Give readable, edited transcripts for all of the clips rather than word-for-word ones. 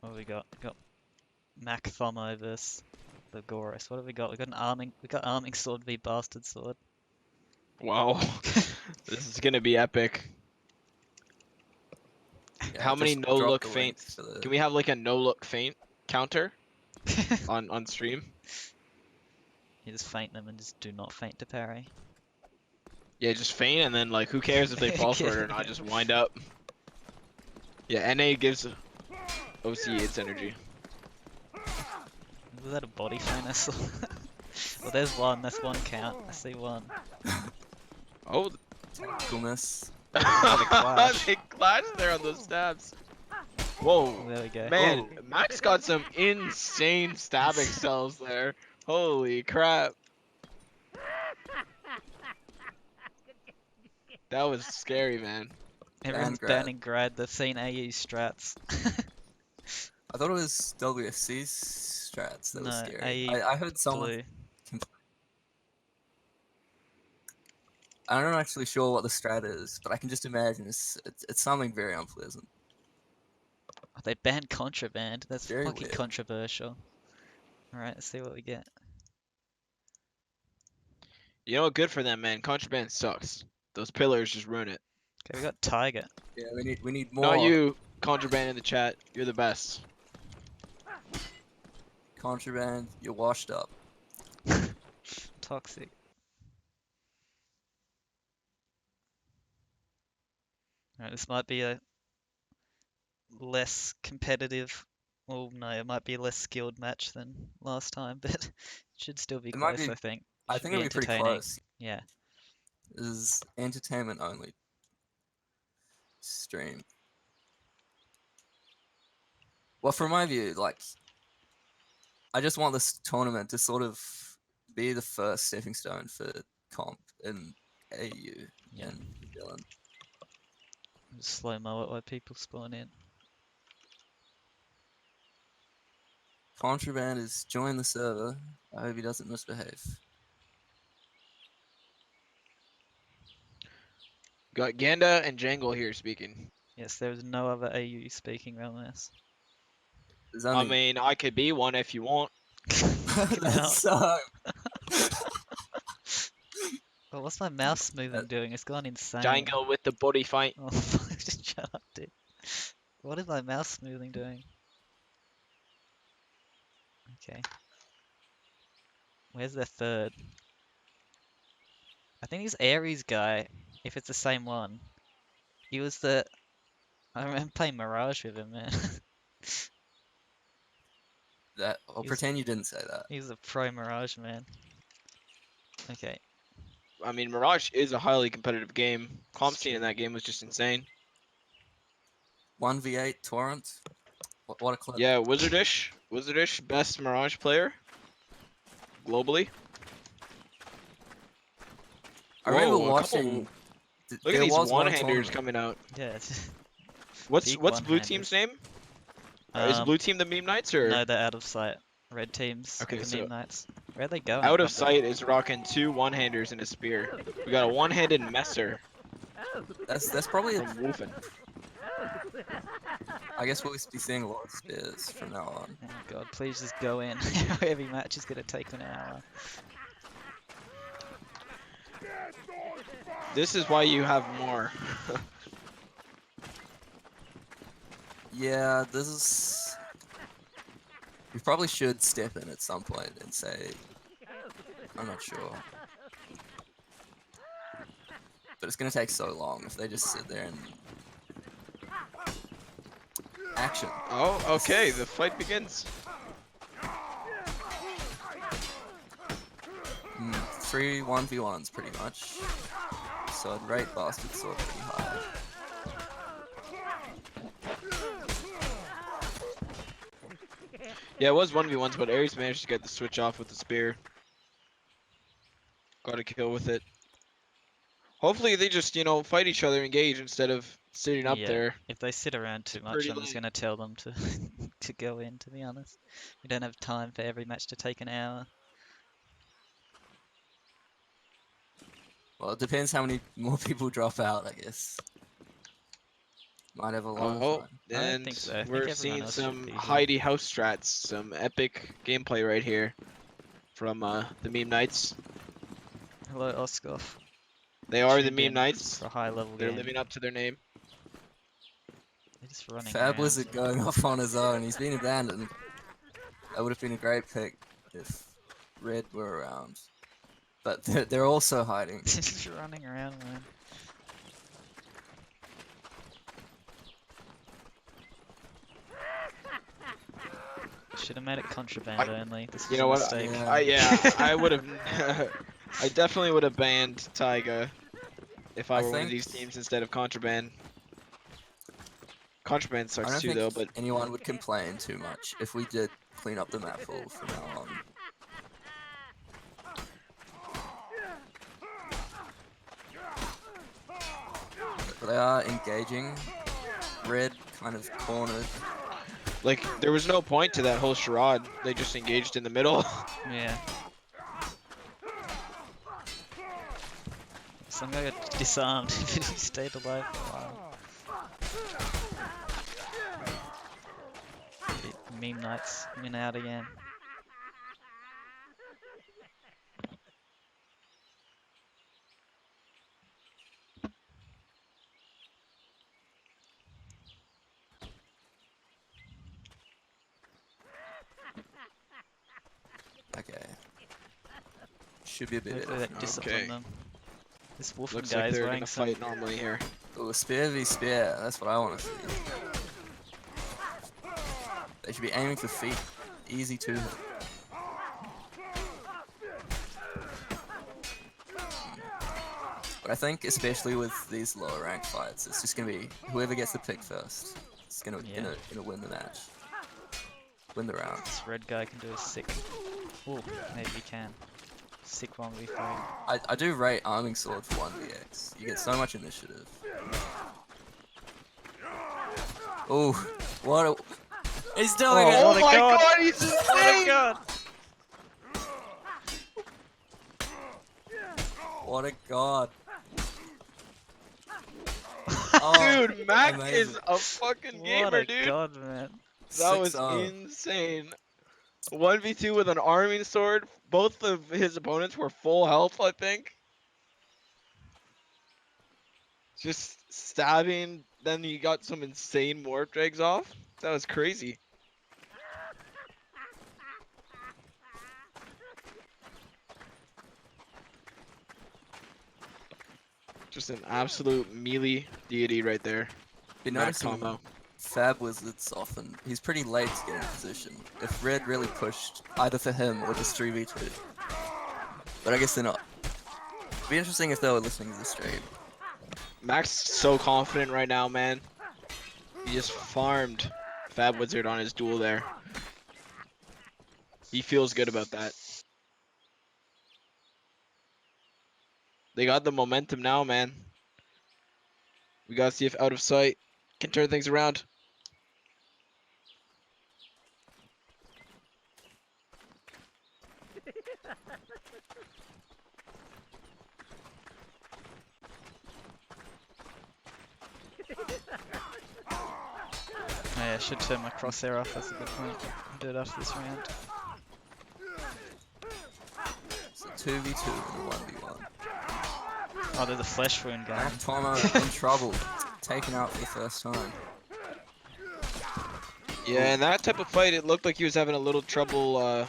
What have we got? We got Mac Thomo versus the Gorus. What have we got? We got arming sword v bastard sword. Wow. This is gonna be epic. Yeah, How many just no drop look the link feints? for the- Can we have like a no look feint counter on stream? You just feint them and just do not feint to parry. Yeah, just feint and then like who cares if they fall for it or not? Just wind up. Yeah, NA gives OC its energy. Was that a body feint I saw? Well, there's one. That's one count. I see one. Oh, Coolness. clash. they clashed there on those stabs. Whoa, There we go. man, Max got some insane stabbing cells there. Holy crap. That was scary, man. Everyone's Grad. banning Grad. They've seen AU strats. I thought it was WFC's strats that was No, scary. AE I heard someone. blue. I'm not actually sure what the strat is, but I can just imagine it's something very unpleasant. Oh, they banned contraband. That's Very fucking weird. controversial. Alright, let's see what we get. You know what? Good for them, man. Contraband sucks. Those pillars just ruin it. Okay, we got Tiger. Yeah, we need more. Not you, Contraband in the chat. You're the best. Contraband. You're washed up. Toxic. Alright, this might be a less competitive. Well, no, it might be a less skilled match than last time, but it should still be It might close, be- I think. I Should think it'll be pretty entertaining. close. Yeah. This is entertainment only. Stream. Well, from my view, like, I just want this tournament to sort of be the first stepping stone for comp in AU Yeah. and Dylan. Just slow-mo it while people spawn in. Contraband has joined the server. I hope he doesn't misbehave. Got Ganda and Jangle here speaking. Yes, there was no other AU speaking around this. There's I only... mean, I could be one if you want. That's so... Oh, what's my mouse smoothing doing? It's gone insane. Jangle with the body fight. Oh, fuck, just shut up, dude. What is my mouse smoothing doing? Okay. Where's the third? I think he's Ares guy, if it's the same one. He was the... I remember playing Mirage with him, man. I'll pretend you didn't say that. He was a pro Mirage, man. Okay. I mean, Mirage is a highly competitive game. Comp scene in that game was just insane. 1v8 Torrent. What a clip. Yeah, Wizardish. Wizardish, best Mirage player. Globally. I remember Whoa, a watching... Look at these one-handers coming out. Yeah, it's... What's Big blue one-handers. team's name? Is blue team the meme knights or? No, they're out of sight. Red team's Okay, the so meme knights. Where are they going? Out of sight is rocking 2 one-handers and a spear. We got a one-handed messer That's probably from Wolfen. I guess we'll be seeing a lot of spears from now on. Oh god, please just go in. Every match is gonna take an hour. This is why you have more. Yeah, this is... We probably should step in at some point and say... I'm not sure. But it's gonna take so long if they just sit there and... Action. Oh, okay, the fight begins. 3 1v1s pretty much. So I'd rate Bastard Sword pretty high. Yeah, it was 1v1s, but Ares managed to get the switch off with the spear. Got a kill with it. Hopefully they just, you know, fight each other, engage instead of sitting up there. If they sit around too much, pretty I'm just late. gonna tell them to to go in, to be honest. We don't have time for every match to take an hour. Well, it depends how many more people drop out, I guess. Might have a lot of Oh, time. I don't and think so. I think we're everyone seeing else should some be here. Heidi house strats, some epic gameplay right here from the meme knights. Hello, Oskov. They are the Tuned meme in knights. for a high level They're game. living up to their name. They're just running Fab around. Wizard going off on his own. He's been abandoned. That would have been a great pick if Red were around. But they're also hiding. Just running around, man. Should have made it contraband only. This was You know a what? mistake. Yeah. I would have. I definitely would have banned Taiga if I I were one of think- these teams instead of contraband. Contraband I sucks don't too, think though. But anyone would complain too much if we did clean up the map pool from now on. But they are engaging. Red kind of cornered. like, there was no point to that whole charade. They just engaged in the middle. Yeah. Some guy got disarmed, but he stayed alive for a while. The meme knights win out again. Okay. Should be a bit Hopefully better. that disciplined Okay. them. This Wolfen Looks guy like is they're wearing gonna some. fight normally here. Oh, spear v spear. That's what I want to see. They should be aiming for feet. Easy to hit. But I think, especially with these lower rank fights, it's just gonna be whoever gets the pick first. It's gonna win the match, win the round. This red guy can do a sick. Oh, maybe he can. Sick 1v3. I do rate arming sword for 1vx. You get so much initiative. Oh, what a... He's doing it! Oh what a my god. god, he's Oh my insane! god! What a god. Oh, Dude, Mac amazing. is a fucking gamer, What a dude. god, man. That was 6-0. insane. 1v2 with an arming sword. Both of his opponents were full health, I think. Just stabbing, then he got some insane warp drags off. That was crazy. Just an absolute melee deity right there. Been Mac noticing combo. Fab Wizards often, he's pretty late to get in position. If Red really pushed, either for him or just 3v2. But I guess they're not. It'd be interesting if they were listening to the stream. Mac's so confident right now, man. He just farmed Fab Wizard on his duel there. He feels good about that. They got the momentum now, man. We gotta see if Out of Sight can turn things around. Oh yeah, I should turn my crosshair off, that's a good point. I'll do it after this round. So 2v2 and 1v1. Oh, there's a flesh wound going. Tomo in trouble. Taken out for the first time. Yeah, in that type of fight, it looked like he was having a little trouble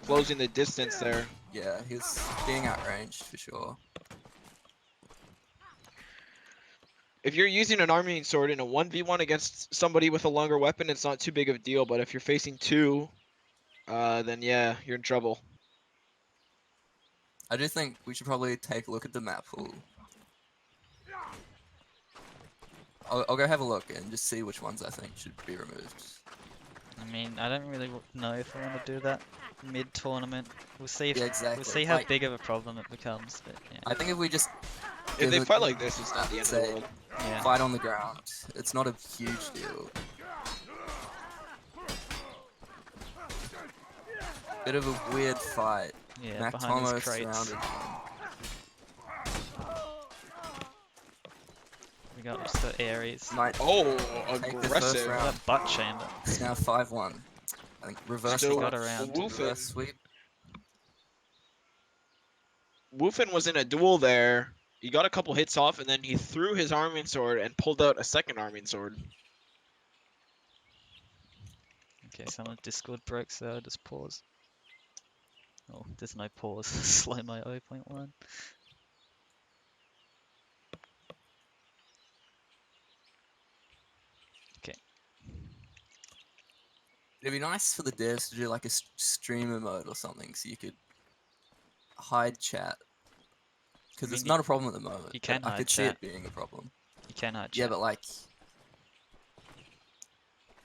closing the distance there. Yeah, he was being outranged for sure. If you're using an arming sword in a 1v1 against somebody with a longer weapon, it's not too big of a deal. But if you're facing two, then yeah, you're in trouble. I do think we should probably take a look at the map pool. I'll go have a look and just see which ones I think should be removed. I mean, I don't really know if I want to do that mid-tournament. We'll see if Yeah, exactly. we'll see how Like- big of a problem it becomes. But yeah, I think if we just If give they it- fight like this, it's not the end of the say, world. yeah. fight on the ground, it's not a huge deal. Bit of a weird fight. Yeah, Mac behind Tomo his crates. surrounded him. We go. Just the Aries. Might Oh, take the first aggressive. round. That butt chamber. It's now 5-1. I think reverse Still got clutch, around. reverse sweep. Woofin was in a duel there. He got a couple hits off, and then he threw his arming sword and pulled out a second arming sword. Okay, someone Discord broke, so I'll just pause. Oh, there's no pause. Slow my 0.1. Okay. It'd be nice for the devs to do like a streamer mode or something, so you could hide chat. Because mean it's you- not a problem at the moment. you can but I hide could see chat. it being a problem. You can hide Yeah, chat. but like,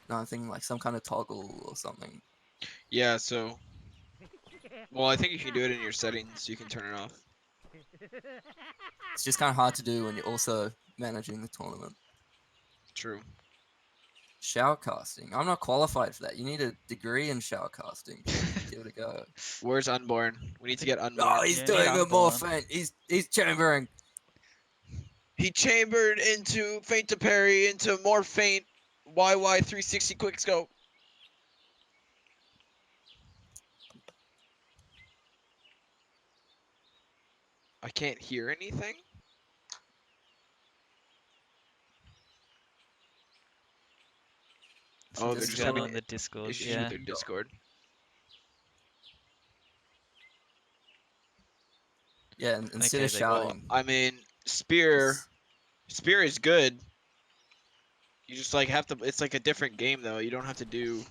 no, I'm thinking like some kind of toggle or something. Yeah, so. Well, I think you can do it in your settings. You can turn it off. It's just kind of hard to do when you're also managing the tournament. True. Showercasting. I'm not qualified for that. You need a degree in showercasting to give it a go. Where's Unborn? We need to get Unborn. Oh, he's You need doing a more Unborn. feint. He's chambering. He chambered into feint to parry into more feint. YY 360 quick scope. I can't hear anything. Oh, they're This is just going having on the Discord. issues Yeah. with their Discord. Yeah, and instead Okay, of they- shouting, I mean, Spear is good. You just like have to. It's like a different game though. You don't have to do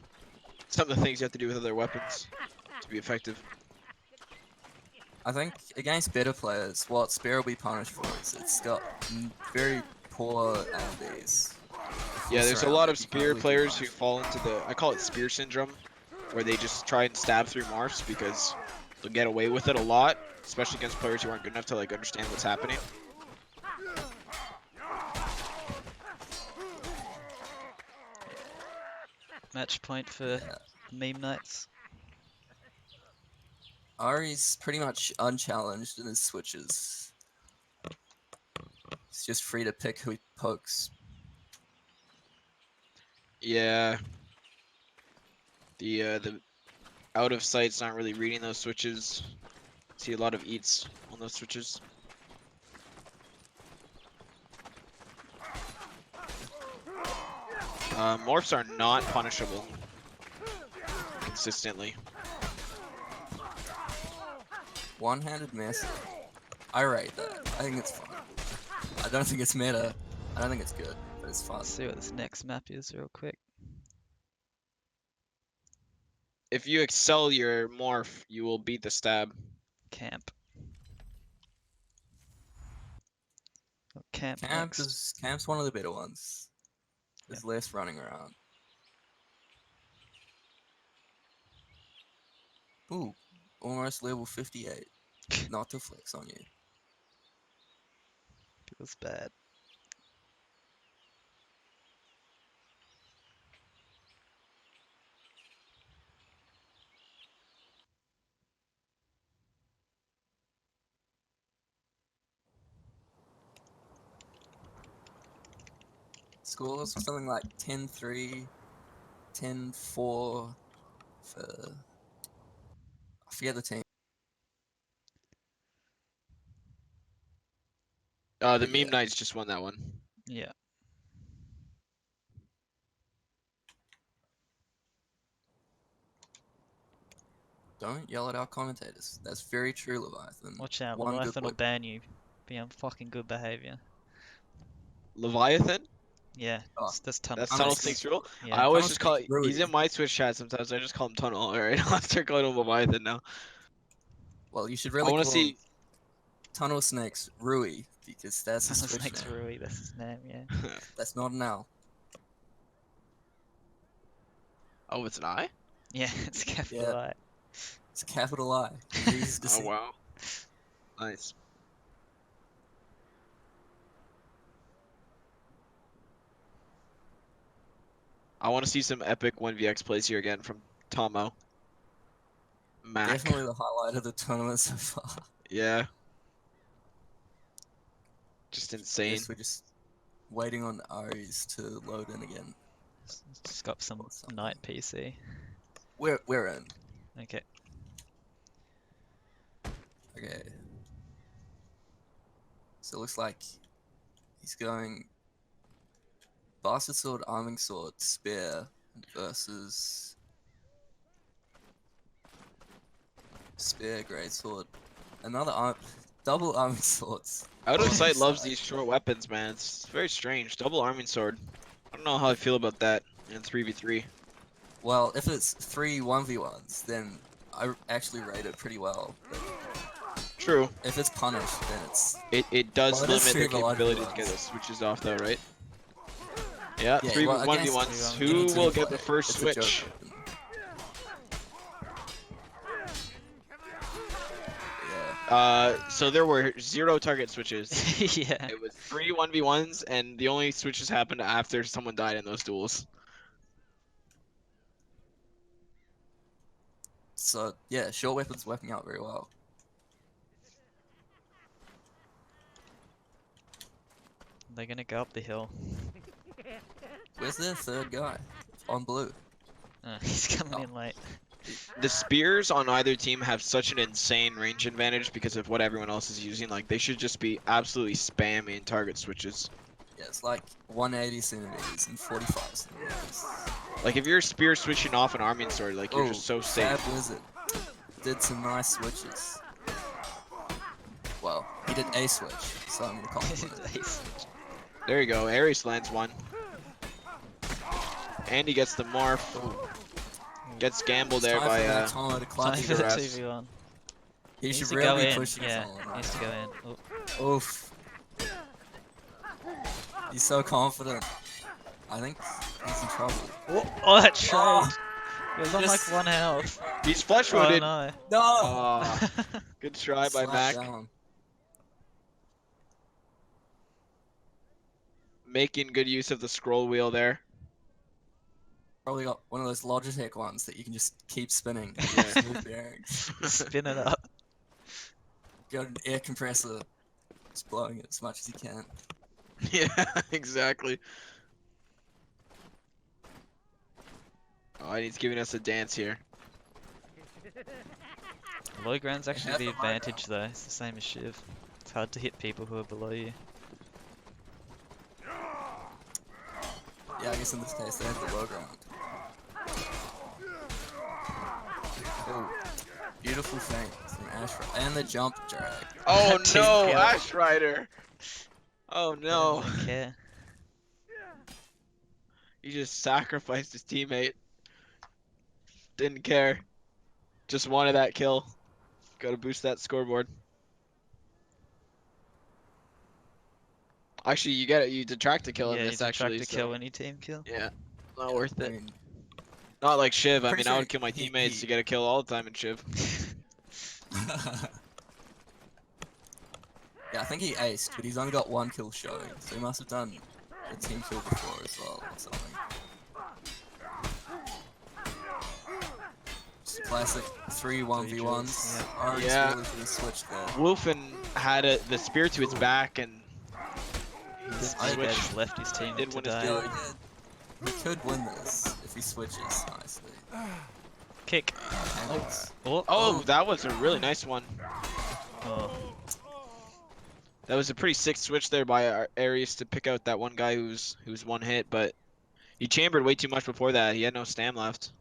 some of the things you have to do with other weapons to be effective. I think against better players, what Spear will be punished for is it's got very poor LBs. Yeah, there's a lot of Spear Really players who punished. fall into the, I call it Spear syndrome, where they just try and stab through morphs because they'll get away with it a lot, especially against players who aren't good enough to like understand what's happening. Match point for Yeah. meme nights. Ari's pretty much unchallenged in his switches. He's just free to pick who he pokes. Yeah. The out of sight's not really reading those switches. See a lot of eats on those switches. Morphs are not punishable consistently. One-handed miss. I rate that. I think it's fun. I don't think it's meta. I don't think it's good, but it's fun. Let's see what this next map is real quick. If you excel your morph, you will beat the stab. Camp. Oh, camp next. Camp's one of the better ones. There's less running around. Ooh, almost level 58. Not to flex on you. Feels bad. Scores were something like 10-3, 10-4 for... I forget the team. The Yeah. meme knights just won that one. Yeah. Don't yell at our commentators. That's very true, Leviathan. Watch out, One good Leviathan will boy. ban you. Be on fucking good behavior. Leviathan? Yeah, Oh, that's tunnel. That's I'm Tunnel just- Snake's rule? Yeah. I always Tunnel just call it, Snake's Rui. he's in my Switch chat sometimes, I just call him Tunnel. Alright, I'll start calling him Leviathan now. Well, you should I really want call to him see, Tunnel Snakes Rui, because that's his Tunnel Switch Snake's name. Rui, that's his name, yeah. That's not an L. oh, it's an I? Yeah, it's capital Yeah. I. It's a capital I. Easy to Oh, see. wow. Nice. I want to see some epic 1vx plays here again from Tomo. Mac. Definitely the highlight of the tournament so far. Yeah. Just insane. Yes, we just waiting on Aries to load in again. Just got some Or something. night PC. We're in. Okay. Okay. So it looks like he's going Bastard Sword, Arming Sword, Spear versus Spear, Great Sword. Another double Arming Swords. Out of on Sight each loves side. these short weapons, man. It's very strange. Double arming sword. I don't know how I feel about that in 3v3. Well, if it's 3 1v1s, then I actually rate it pretty well. But True. if it's punished, then it's It does Well, it is limit their true of a lot of capability to villains. get the switches off though, right? Yeah, Yeah, 3 well, 1v1s. against Who any will team get the play, first it's a joke switch? weapon. So there were 0 target switches. Yeah. It was 3 1v1s, and the only switches happened after someone died in those duels. So yeah, short weapons working out very well. They're gonna go up the hill. Where's their third guy? On blue. He's coming Oh. in late. The spears on either team have such an insane range advantage because of what everyone else is using. Like, they should just be absolutely spamming target switches. Yeah, it's like 180 centimeters and 45 centimeters. Like, if you're spear switching off an arming sword, like, you're just so safe. Sad Blizzard did some nice switches. Well, he did a switch, so I'm gonna compliment it. There you go. Ares lands one. And he gets the morph. Gets gambled there Time by for Tomo to Time clutch for the rest. 2v1. He Needs should to go really be in. pushing Yeah, Tomo. needs to go in. Oh, Oof. He's so confident. I think he's in trouble. oh that trade! Oh, He was on like just- 1 health. He's flesh Oh wounded. no. No! Aw, good try by Slap Mac. down. Making good use of the scroll wheel there. Probably got one of those Logitech ones that you can just keep spinning. Yeah. Smooth bearings. Spin it up. Got an air compressor. Just blowing it as much as you can. Yeah, exactly. Oh, and he's giving us a dance here. Low ground's actually have the the high advantage though. It's the same as Shiv. It's hard to hit people who are below you. Yeah, I guess in this case they have the low ground. Oh, beautiful feint from Ashra. And the jump drag. Oh Team no, kill. Ash Rider! Oh no, Doesn't care. he just sacrificed his teammate. Didn't care. Just wanted that kill. Gotta boost that scoreboard. Actually, you get it. You detract a kill Yeah, in you this. detract Actually, a so- kill any team kill. yeah, not worth I it. mean, Not like Shiv. I Pretty mean, sure I would kill my he- teammates he- to get a kill all the time in Shiv. yeah, I think he aced, but he's only got 1 kill showing, so he must have done a team kill before as well, or something. Just classic 3 1v1s. Aren't Yeah. really for the switch there. Wolfen had the spear to his back and This I guy switch. just left his team Didn't to win his die. kill. He could win this if he switches nicely. Kick. And it's- Oh, that was a really nice one. Oh. That was a pretty sick switch there by Ares to pick out that one guy who's one hit, but he chambered way too much before that. He had no stam left.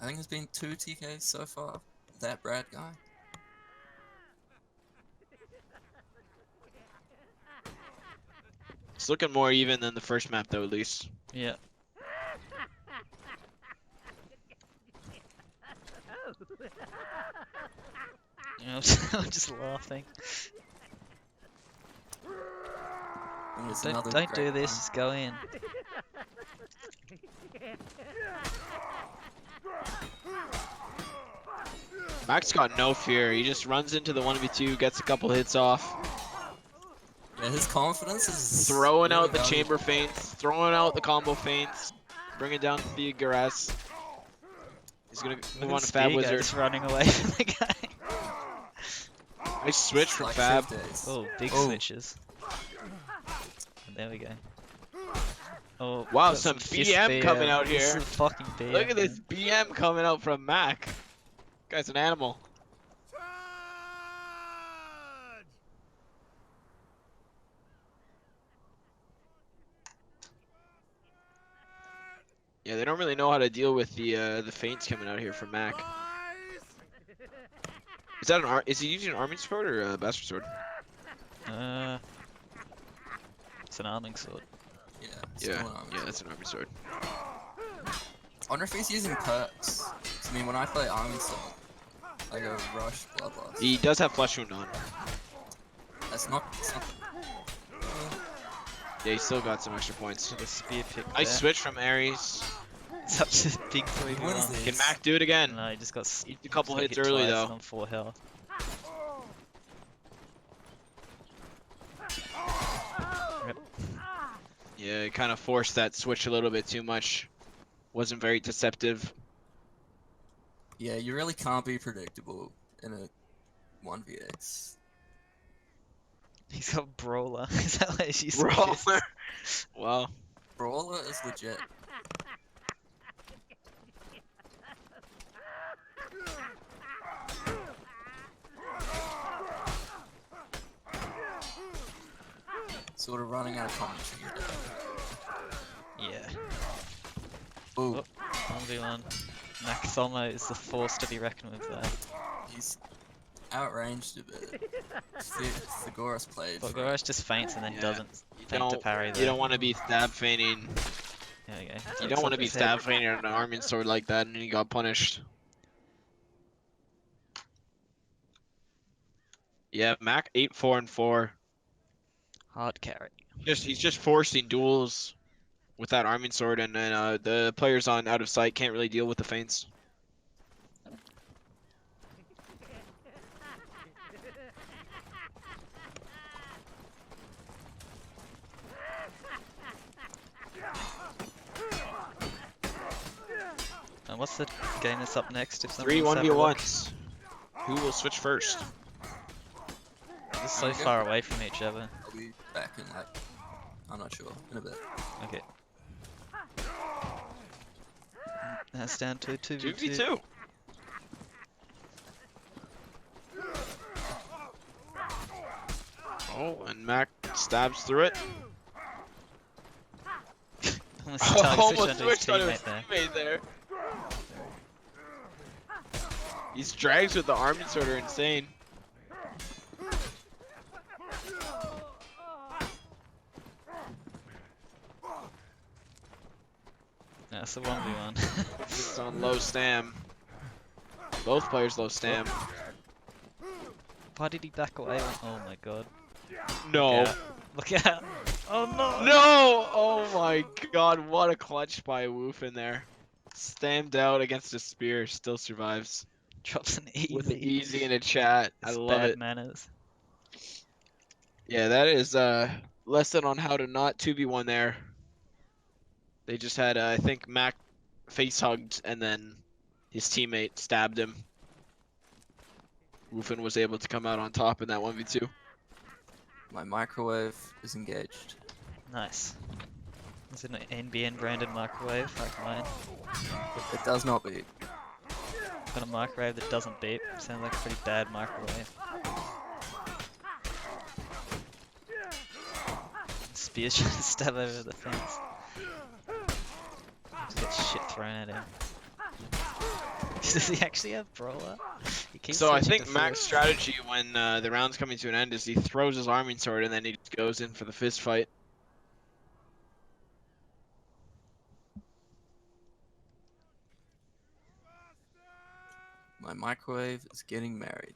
I think there's been 2 TKs so far. That Brad guy. It's looking more even than the first map though, at least. Yeah. You know, I'm just laughing. And it's Don't another do great this. one. Just go in. Mac's got no fear. He just runs into the 1v2, gets a couple hits off, Yeah, his confidence is throwing really out the valuable. chamber feints, throwing out the combo feints, bringing down the Garas. He's gonna move on to Fab Spear guy Wizard. just running away from the guy. Nice switch from Like Fab. Shift days. Oh, big Oh. switches. there we go. Oh, Wow, got some fist BM coming out This here. is fucking BM. Look at this man. BM coming out from Mac. Guy's an animal. Yeah, they don't really know how to deal with the feints coming out here from Mac. Is that is he using an arming sword or a bastard sword? It's an arming sword. Yeah. Yeah, still an army yeah, sword. that's an arming sword. I wonder if he's using perks. 'Cause, I mean, when I play army sword, I go rush bloodlust. He does have flesh wound on. That's not. It's not Yeah, he still got some extra points. The spear pick Nice there. switch from Ares. Such a big He wins 3v1. this. Can Mac do it again? No, he just got He did a couple got hits hit early twice though. and on 4 health. Yep. Yeah, he kind of forced that switch a little bit too much. Wasn't very deceptive. Yeah, you really can't be predictable in a 1v8. He's got brawler. Is that why he's using Brawler. fists? Wow. Brawler is legit. Sort of running out of commentary. Yeah. Ooh, Oh, 1v1. Nathook is the force to be reckoned with there. he's outranged a bit. Thegoras played. But for it. Gorash just feints and then Yeah. doesn't You feint to don't, parry you there. don't want to be stab feigning. There we go. You don't want to be stab feigning on an arming sword like that, and then you got punished. Yeah, Mac 8-4-4. Hard carry. He's just forcing duels with that arming sword, and then the players on out of sight can't really deal with the feints. And what's the game that's up next? If Three someone wants 1v1s. Who will switch first? We're just so far away from each other. I'll be back in like, I'm not sure, in a bit. Okay. That's down to a 2v2. 2v2. Oh, and Mac stabs through it. Almost target Almost switch onto his switched on his teammate there. teammate there. These drags with the arming sword are insane. That's a 1v1. It's on low stam. Both players low stam. Why did he back away? Oh my god. No. Look out. Look out. Oh no! No! Oh my god, what a clutch by Woof in there. Stammed out against a spear, still survives. Drops an easy. With an easy in a chat. I It's love bad it. manners. Yeah, that is a lesson on how to not 2v1 there. They just had, I think, Mac face hugged and then his teammate stabbed him. Woofin was able to come out on top in that 1v2. My microwave is engaged. Nice. Is it an NBN branded microwave like mine? It does not beat. Got a microwave that doesn't beep. Sounds like a pretty bad microwave. Spear's trying to stab over the fence. Just get shit thrown at him. Does he actually have brawler? He keeps So I switching think to Mac's force. strategy when the round's coming to an end is he throws his arming sword and then he just goes in for the fist fight. My microwave is getting married.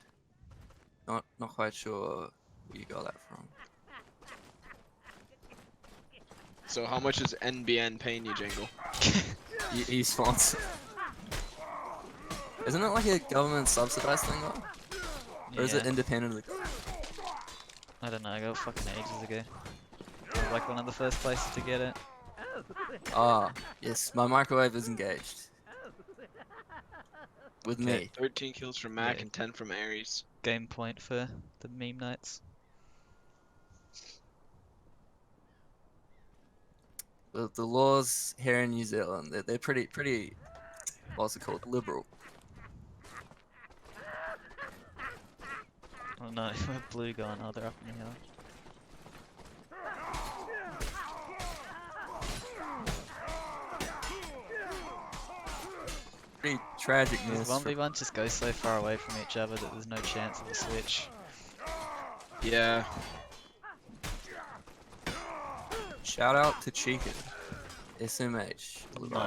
Not quite sure where you got that from. So how much is NBN paying you, Jangle? E-sponsor. Isn't it like a government subsidized thing though? Or is it Yeah. independent of the I don't know, I got fucking ages ago. I was like one of the first places to get it. Ah, yes, my microwave is engaged. With me. 13 kills from Mac Yeah. and 10 from Ares. Game point for the meme nights. The laws here in New Zealand, they're pretty, what's it called, liberal. Oh no, where blue gone? Oh, they're up in the hill. Pretty tragic These news. 1v1 just go so far away from each other that there's no chance of a switch. Yeah. Shout out to Chica, SMH. No.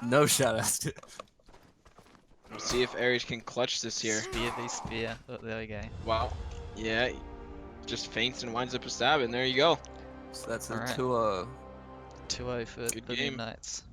No shout outs to. Let's see if Aries can clutch this here. Spear v spear. Oh, there we go. Wow. Yeah. Just feints and winds up a stab, and there you go. So that's a Alright. 2-0. 2-0 for Good the game. Midnights.